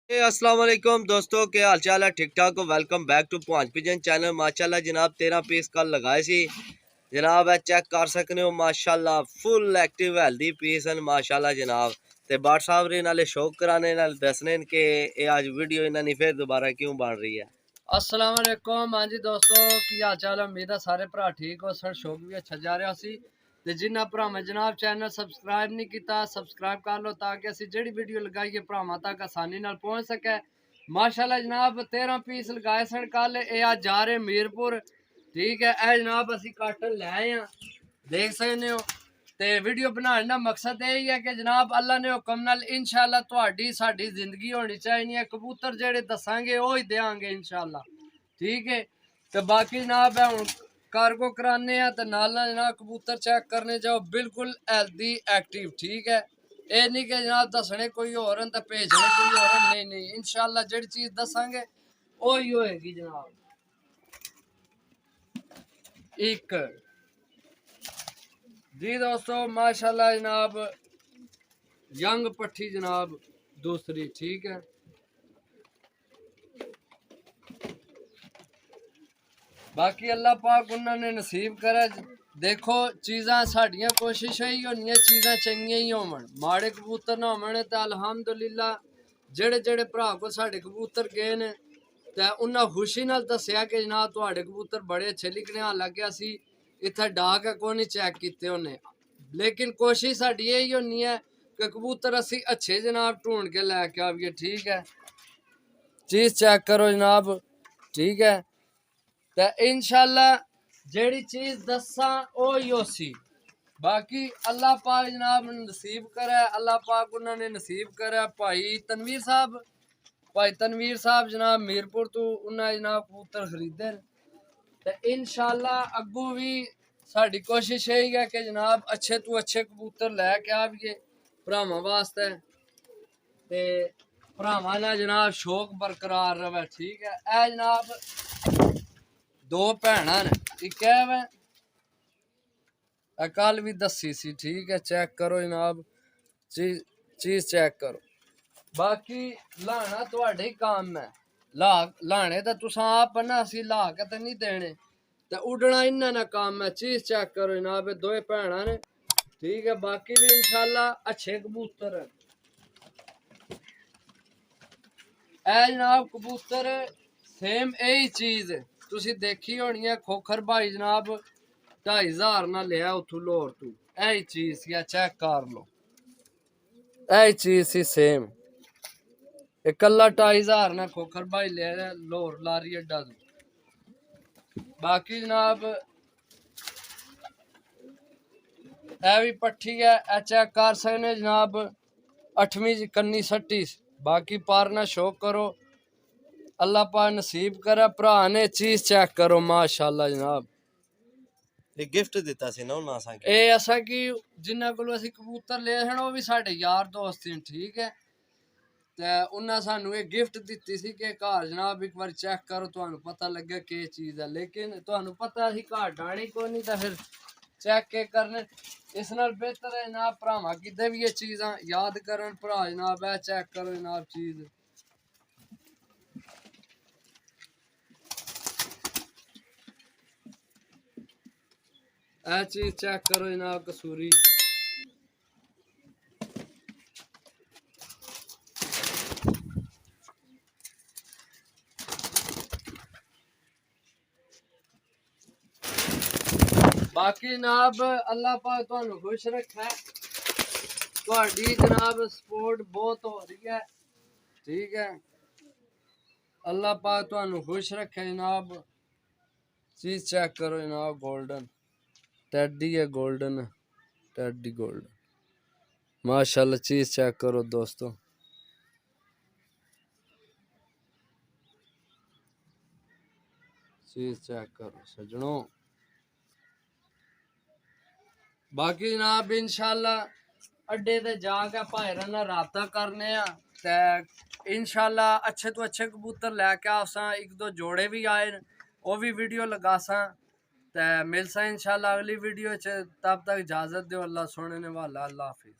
अस्सलाम वालेकुम दोस्तों, क्या हाल चाल है? ठीक ठाक हो? वेलकम बैक टू पांच पिजन चैनल। माशाल्लाह जनाब 13 पीस कल लगाए सी जनाब। चेक कर सकते हो माशाल्लाह फुल एक्टिव हेल्दी पीस हैं माशाल्लाह जनाब। ते बाट साहब रे नाले शौक कराने नाल दसने के ये आज वीडियो इन्होंने फिर दोबारा क्यों बन रही है। अस्सलाम वालेकुम। हाँ जी दोस्तों, की हाल चाल? उम्मीद है सारे भरा ठीक हो, सर शौक भी अच्छा जा रहा सी। ते जिन्ना भरावां जनाब चैनल सबसक्राइब नहीं किया सबसक्राइब कर लो ताकि असी जिहड़ी वीडियो लगाइए भरावां तक आसानी नाल पहुंच सके। माशाल्लाह जनाब 13 पीस लगाए सन कल, ये अज जा रहे मीरपुर। ठीक है, ए जनाब असी काटन लै आए हैं, देख सकते हो। ते वीडियो बनाने का मकसद यही है कि जनाब अल्लाह ने हुक्म नाल इंशाअल्लाह तुहाडी साडी जिंदगी होनी चाहिए। कबूतर जेड़े दसांगे वो ही देंगे इंशाअल्लाह। ठीक है, तो बाकी जनाब है हूँ कार्गो कराने तो नाल जनाब कबूतर चेक करने जाओ, बिल्कुल हेल्दी एक्टिव। ठीक है, ये नहीं कि जनाब दसने कोई होर तो भेजने कोई होर, नहीं नहीं, इंशाअल्लाह जेड़ी चीज दसांगे वही होएगी जनाब। एक जी दोस्तों माशाल्लाह जनाब यंग पट्ठी जनाब दूसरी। ठीक है, बाकी अल्लाह पाक उन्होंने नसीब करे। देखो चीज़ा साड़ियाँ कोशिश ही होनी, चीज़ा चंगियां ही होवन, माड़े कबूतर ना होवन। तो अलहमदुलिल्लाह जेड़े जेड़े भरा को साढ़े कबूतर गए ने तो उन्हें खुशी नाल दसिया कि जनाब तुहाडे कबूतर बड़े अच्छे लिखने। हालांकि असी इत्थे डाक को नहीं चेक किते उन्हें, लेकिन कोशिश साड़ी यही होनी है कि कबूतर असी अच्छे जनाब ढूंढ के लैके आविए। ठीक है, चीज़ चेक करो जनाब। ठीक है, तो इंशाल्लाह जेड़ी चीज दसा वही होसी। बाकी अल्लाह पाक जनाब नसीब करे, अल्लाह पाक उन्होंने नसीब करे। भाई तनवीर साहब जनाब मीरपुर तो उन्हें जनाब कबूतर खरीदे। तो इंशाल्लाह अगू भी साड़ी कोशिश यही है कि जनाब अच्छे तो अच्छे कबूतर लैके आविए भरावां वास्ते, ते भरावां दा जनाब शौक बरकरार रवे। ठीक है, ए जनाब दो भैन ने, एक है कल भी दसी सी। ठीक है, चेक करो जनाब, चीज चेक करो। बाकी लाना थोड़े ही काम है, लाने तो तुस आप ना, असी ला के तो नहीं देने, तो उड़ना इन्ना ना काम है। चीज चेक करो जनाब, दो भैन ने। ठीक है, बाकी भी इंशाल्लाह अच्छे कबूतर है। ए जनाब कबूतर सेम यही चीज तुसी देखी होनी है। खोखर भाई जनाब 2,500 ना लिया उथू लाहौर तू, यही चीज सी, चेक कर लो, यही चीज सी सेम। कला 2,500 ना खोखर भाई लिया लाहौर लारी अड्डा तू। बाकी जनाब ए भी पट्ठी है, ए चेक कर सकने जनाब 8वीं कन्नी सट्टी। बाकी पारना शौक करो, अल्लाह पाक नसीब करे। भरा ने चीज चेक करो माशाल्लाह जनाब। ये गिफ्ट दिता सी ना उन्हें असा की, ये ऐसा कि जिन्ना को असी कबूतर ले सन वो भी साढ़े यार दोस्त हैं। ठीक है, तो उन्हें सानू ये गिफ्ट दी सी कि घर जनाब एक बार चेक करो, तुहानू पता लगे कि चीज़ है। लेकिन तुहानू पता असी घर डाणी को नहीं, तो फिर चेक के करने। इस नाल बेहतर है जनाब भरावां किते भी ये चीज़ां याद करन, भरा जनाब है चेक करो जनाब चीज़। ए चीज़ चेक करो जनाब कसूरी। बाकी जनाब अल्लाह पाक तुहानू खुश रखे, तुहाडी जनाब सपोर्ट बहुत हो रही है। ठीक है, अल्लाह पाक तुहानू खुश रखे जनाब। चीज चेक करो जनाब, गोल्डन टैडी है, गोल्डन टैडी गोल्डन माशाल्लाह। चीज चेक करो दोस्तों, चीज चेक करो सजनों। बाकी जनाब इंशाल्लाह अड्डे ते जाके भाईरा नाल राबता करने ते इंशाल्लाह अच्छे तो अच्छे कबूतर लैके आसा। एक दो जोड़े भी आए वो भी वीडियो लगासा, ते मिलसा इंशाल्लाह अगली वीडियो च। तब तक इजाजत दो, अल्लाह सोने ने वाला, अल्लाह हाफिज।